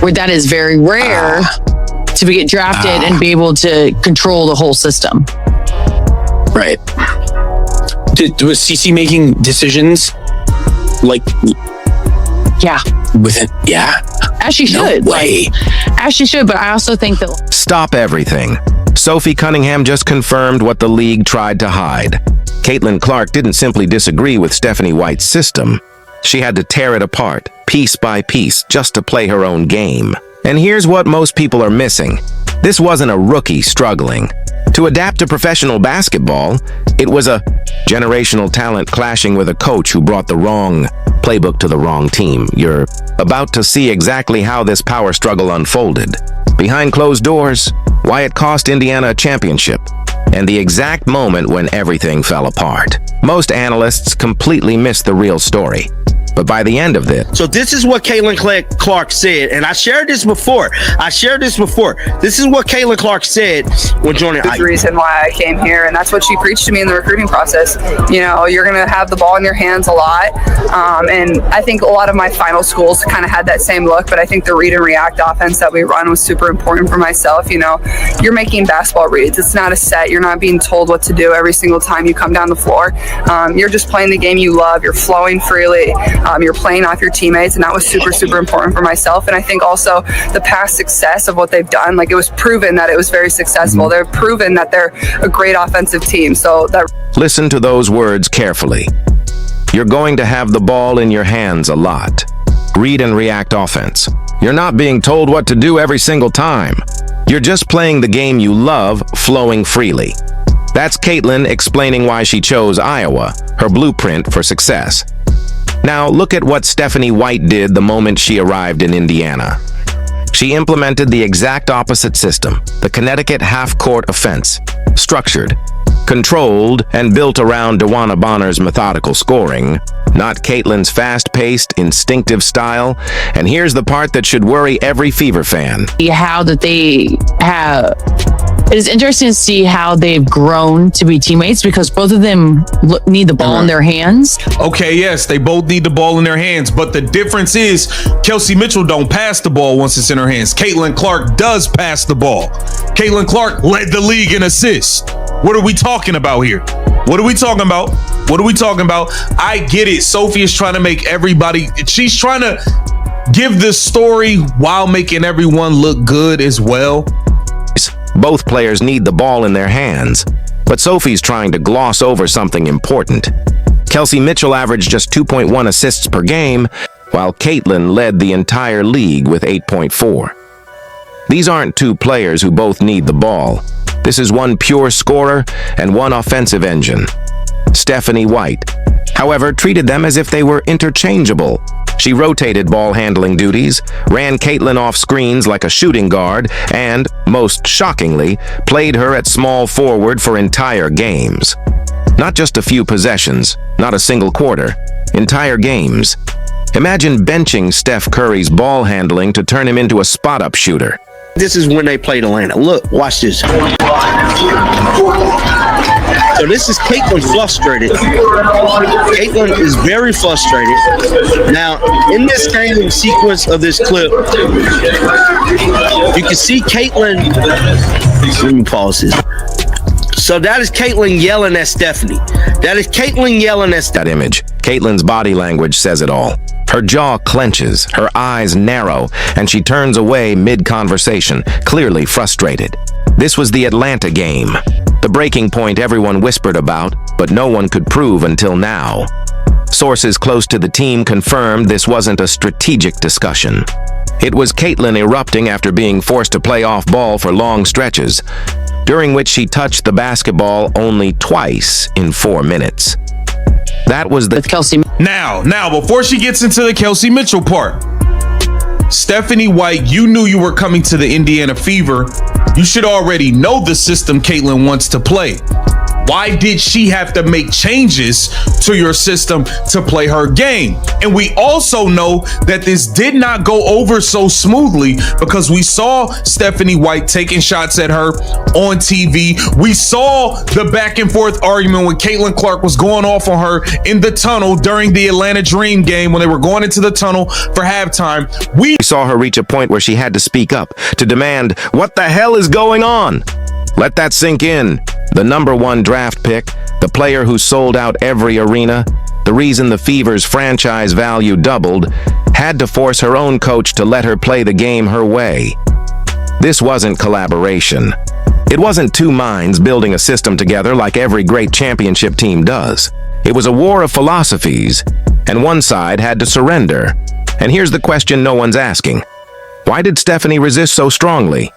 where that is very rare to get drafted and be able to control the whole system. Right. Was CeCe making decisions like? Yeah. With it? Yeah. As she should. No way. As she should, but I also think that... Stop everything. Sophie Cunningham just confirmed what the league tried to hide. Caitlin Clark didn't simply disagree with Stephanie White's system. She had to tear it apart, piece by piece, just to play her own game. And here's what most people are missing. This wasn't a rookie struggling. To adapt to professional basketball, it was a generational talent clashing with a coach who brought the wrong playbook to the wrong team. You're about to see exactly how this power struggle unfolded. Behind closed doors, why it cost Indiana a championship, and the exact moment when everything fell apart. Most analysts completely missed the real story. But by the end of this... So this is what Caitlin Clark said, and I shared this before. This is what Caitlin Clark said when joining. That's the reason why I came here, and that's what she preached to me in the recruiting process. You know, you're going to have the ball in your hands a lot, and I think a lot of my final schools kind of had that same look, but I think the read and react offense that we run was super important for myself. You know, you're making basketball reads. It's not a set. You're not being told what to do every single time you come down the floor. You're just playing the game you love. You're flowing freely. You're playing off your teammates, and that was super, super important for myself. And I think also the past success of what they've done, like it was proven that it was very successful. They've proven that they're a great offensive team. So that... Listen to those words carefully. You're going to have the ball in your hands a lot. Read and react offense. You're not being told what to do every single time. You're just playing the game you love, flowing freely. That's Caitlin explaining why she chose Iowa, her blueprint for success. Now, look at what Stephanie White did the moment she arrived in Indiana. She implemented the exact opposite system, the Connecticut half-court offense, structured, controlled, and built around DeWanna Bonner's methodical scoring, not Caitlin's fast-paced, instinctive style. And here's the part that should worry every Fever fan. How that they have... It is interesting to see how they've grown to be teammates, because both of them need the ball in their hands. Okay, yes, they both need the ball in their hands, but the difference is Kelsey Mitchell don't pass the ball once it's in her hands. Caitlin Clark does pass the ball. Caitlin Clark led the league in assists. What are we talking about here? What are we talking about? I get it. Sophie is trying to make everybody, she's trying to give the story while making everyone look good as well. Both players need the ball in their hands, but Sophie's trying to gloss over something important. Kelsey Mitchell averaged just 2.1 assists per game, while Caitlin led the entire league with 8.4. These aren't two players who both need the ball. This is one pure scorer and one offensive engine. Stephanie White, however, treated them as if they were interchangeable. She rotated ball handling duties, ran Caitlin off screens like a shooting guard, and, most shockingly, played her at small forward for entire games. Not just a few possessions, not a single quarter, entire games. Imagine benching Steph Curry's ball handling to turn him into a spot-up shooter. This is when they played Atlanta. Look, watch this. So this is Caitlin frustrated. Caitlin is very frustrated. Now, in this game sequence of this clip, you can see Caitlin. Let me pause this. So that is Caitlin yelling at Stephanie. That image. Caitlin's body language says it all. Her jaw clenches, her eyes narrow, and she turns away mid-conversation, clearly frustrated. This was the Atlanta game, the breaking point everyone whispered about, but no one could prove until now. Sources close to the team confirmed this wasn't a strategic discussion. It was Caitlin erupting after being forced to play off ball for long stretches, during which she touched the basketball only twice in 4 minutes. That was the Kelsey. Now, before she gets into the Kelsey Mitchell part, Stephanie White, you knew you were coming to the Indiana Fever. You should already know the system Caitlin wants to play. Why did she have to make changes to your system to play her game? And we also know that this did not go over so smoothly because we saw Stephanie White taking shots at her on TV. We saw the back and forth argument when Caitlin Clark was going off on her in the tunnel during the Atlanta Dream game when they were going into the tunnel for halftime. We saw her reach a point where she had to speak up, to demand, "What the hell is going on?" Let that sink in. The #1 draft pick, the player who sold out every arena, the reason the Fever's franchise value doubled, had to force her own coach to let her play the game her way. This wasn't collaboration. It wasn't two minds building a system together like every great championship team does. It was a war of philosophies, and one side had to surrender. And here's the question no one's asking. Why did Stephanie resist so strongly?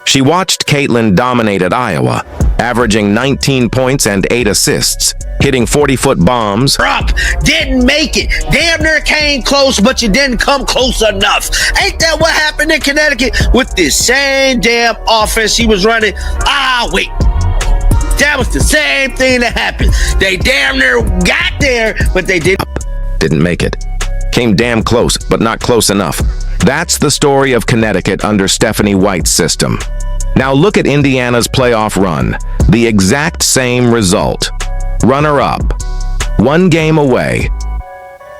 She watched Caitlin dominate at Iowa, averaging 19 points and 8 assists, hitting 40-foot bombs. Up, didn't make it. Damn near came close, but you didn't come close enough. Ain't that what happened in Connecticut with this same damn offense she was running? Wait. That was the same thing that happened. They damn near got there, but they didn't make it. Came damn close, but not close enough. That's the story of Connecticut under Stephanie White's system. Now look at Indiana's playoff run. The exact same result. Runner-up. 1 game away.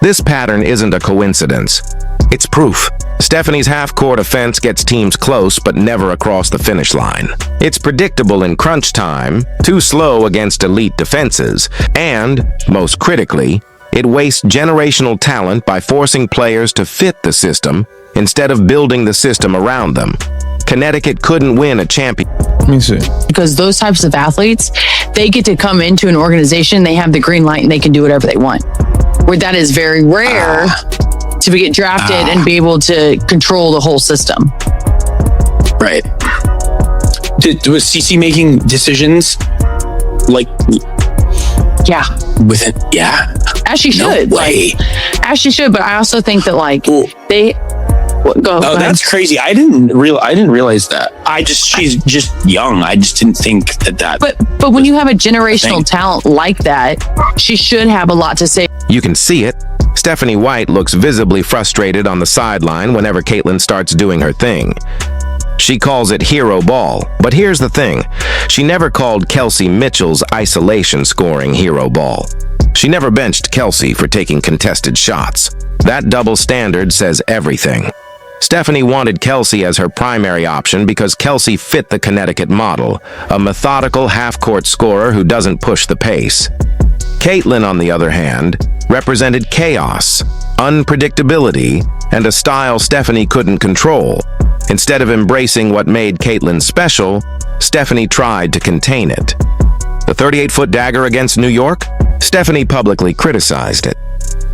This pattern isn't a coincidence. It's proof. Stephanie's half-court offense gets teams close, but never across the finish line. It's predictable in crunch time, too slow against elite defenses, and, most critically, it wastes generational talent by forcing players to fit the system instead of building the system around them. Connecticut couldn't win a champion. Let me see. Because those types of athletes, they get to come into an organization, they have the green light, and they can do whatever they want. Where that is very rare to get drafted and be able to control the whole system. Right. Was CC making decisions like? Yeah. With it? Yeah. As she should. No way. As she should, but I also think that they. Go ahead. That's crazy. I didn't realize that. She's just young. I just didn't think that. But when you have a generational talent like that, she should have a lot to say. You can see it. Stephanie White looks visibly frustrated on the sideline whenever Caitlin starts doing her thing. She calls it hero ball. But here's the thing. She never called Kelsey Mitchell's isolation scoring hero ball. She never benched Kelsey for taking contested shots. That double standard says everything. Stephanie wanted Kelsey as her primary option because Kelsey fit the Connecticut model, a methodical half-court scorer who doesn't push the pace. Caitlin, on the other hand, represented chaos, unpredictability, and a style Stephanie couldn't control. Instead of embracing what made Caitlin special, Stephanie tried to contain it. The 38-foot dagger against New York? Stephanie publicly criticized it.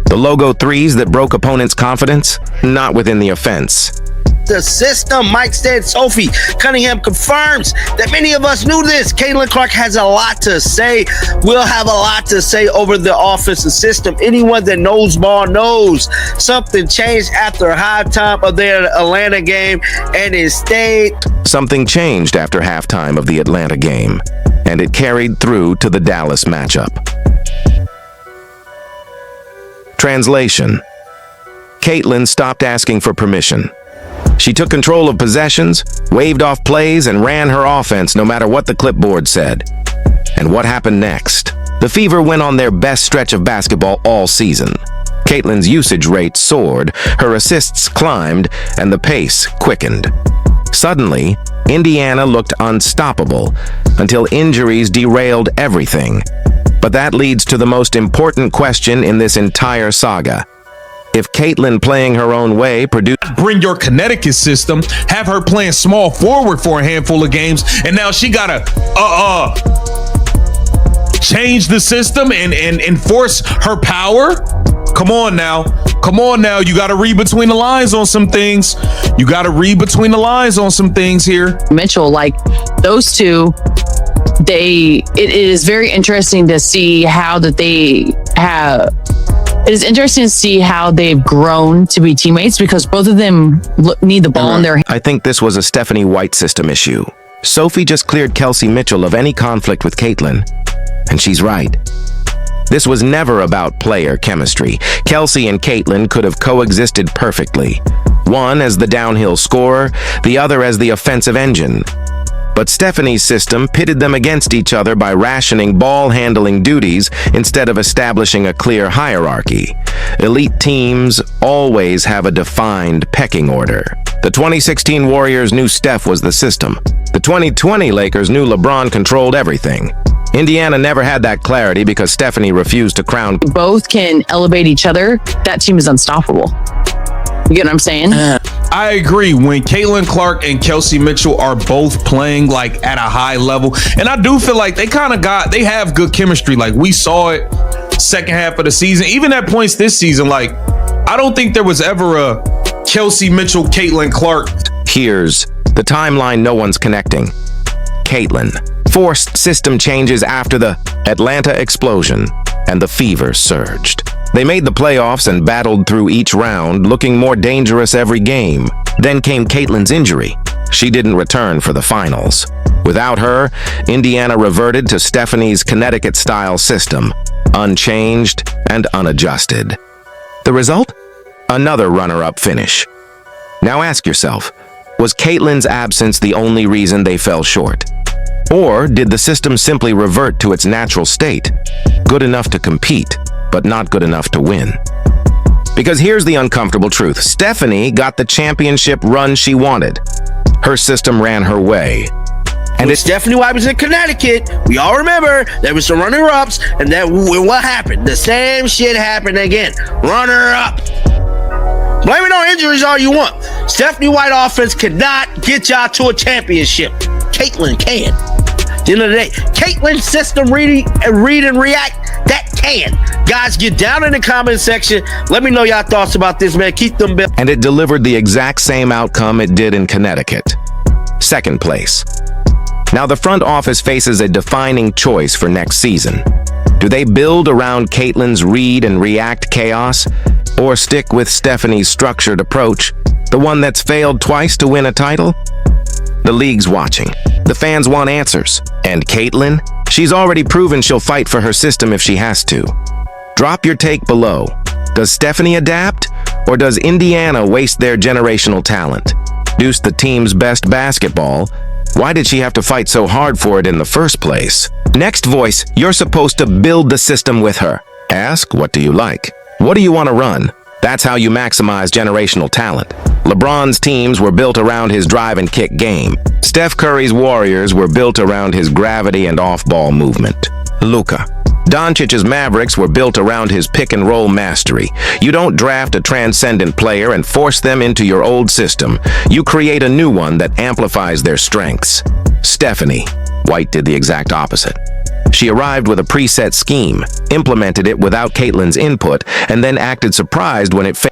The logo threes that broke opponents' confidence? Not within the offense. the system. Mike said Sophie Cunningham confirms that many of us knew this. Caitlin Clark has a lot to say. Will have a lot to say over the offensive system. Anyone that knows ball knows something changed after halftime of their Atlanta game, and it stayed. Something changed after halftime of the Atlanta game, and it carried through to the Dallas matchup. Translation: Caitlin stopped asking for permission. She took control of possessions, waved off plays, and ran her offense no matter what the clipboard said. And what happened next? The Fever went on their best stretch of basketball all season. Caitlin's usage rate soared, her assists climbed, and the pace quickened. Suddenly, Indiana looked unstoppable until injuries derailed everything. But that leads to the most important question in this entire saga. If Caitlin playing her own way produced... Bring your Connecticut system, have her playing small forward for a handful of games, and now she gotta change the system and enforce her power? Come on now. Come on now. You gotta read between the lines on some things. You gotta read between the lines on some things here. Mitchell, like those two, it is very interesting to see how that they have... It is interesting to see how they've grown to be teammates because both of them need the ball in their hands. I think this was a Stephanie White system issue. Sophie just cleared Kelsey Mitchell of any conflict with Caitlin. And she's right. This was never about player chemistry. Kelsey and Caitlin could have coexisted perfectly. One as the downhill scorer, the other as the offensive engine. But Stephanie's system pitted them against each other by rationing ball-handling duties instead of establishing a clear hierarchy. Elite teams always have a defined pecking order. The 2016 Warriors knew Steph was the system. The 2020 Lakers knew LeBron controlled everything. Indiana never had that clarity because Stephanie refused to crown. Both can elevate each other. That team is unstoppable. You get what I'm saying? I agree. When Caitlin Clark and Kelsey Mitchell are both playing like at a high level, and I do feel like they have good chemistry. Like we saw it second half of the season, even at points this season. Like I don't think there was ever a Kelsey Mitchell, Caitlin Clark. Here's the timeline no one's connecting. Caitlin forced system changes after the Atlanta explosion, and the fever surged. They made the playoffs and battled through each round, looking more dangerous every game. Then came Caitlin's injury. She didn't return for the finals. Without her, Indiana reverted to Stephanie's Connecticut-style system, unchanged and unadjusted. The result? Another runner-up finish. Now ask yourself, was Caitlin's absence the only reason they fell short? Or did the system simply revert to its natural state? Good enough to compete, but not good enough to win. Because here's the uncomfortable truth. Stephanie got the championship run she wanted. Her system ran her way. And it's Stephanie White was in Connecticut. We all remember there was some runner-ups, and that what happened? The same shit happened again. Runner-up. Blame it on injuries all you want. Stephanie White offense could not get y'all to a championship. Caitlin can. At the end of the day, Caitlin's system read and react, that can. Guys, get down in the comment section. Let me know y'all thoughts about this, man. Keep them bells. And it delivered the exact same outcome it did in Connecticut. Second place. Now the front office faces a defining choice for next season. Do they build around Caitlin's read and react chaos, or stick with Stephanie's structured approach, the one that's failed twice to win a title? The league's watching. The fans want answers. And Caitlin? She's already proven she'll fight for her system if she has to. Drop your take below. Does Stephanie adapt, or does Indiana waste their generational talent? Produce the team's best basketball. Why did she have to fight so hard for it in the first place? Next voice, you're supposed to build the system with her. Ask, what do you like? What do you want to run? That's how you maximize generational talent. LeBron's teams were built around his drive and kick game. Steph Curry's Warriors were built around his gravity and off-ball movement. Luka Doncic's Mavericks were built around his pick-and-roll mastery. You don't draft a transcendent player and force them into your old system. You create a new one that amplifies their strengths. Stephanie White did the exact opposite. She arrived with a preset scheme, implemented it without Caitlin's input, and then acted surprised when it failed.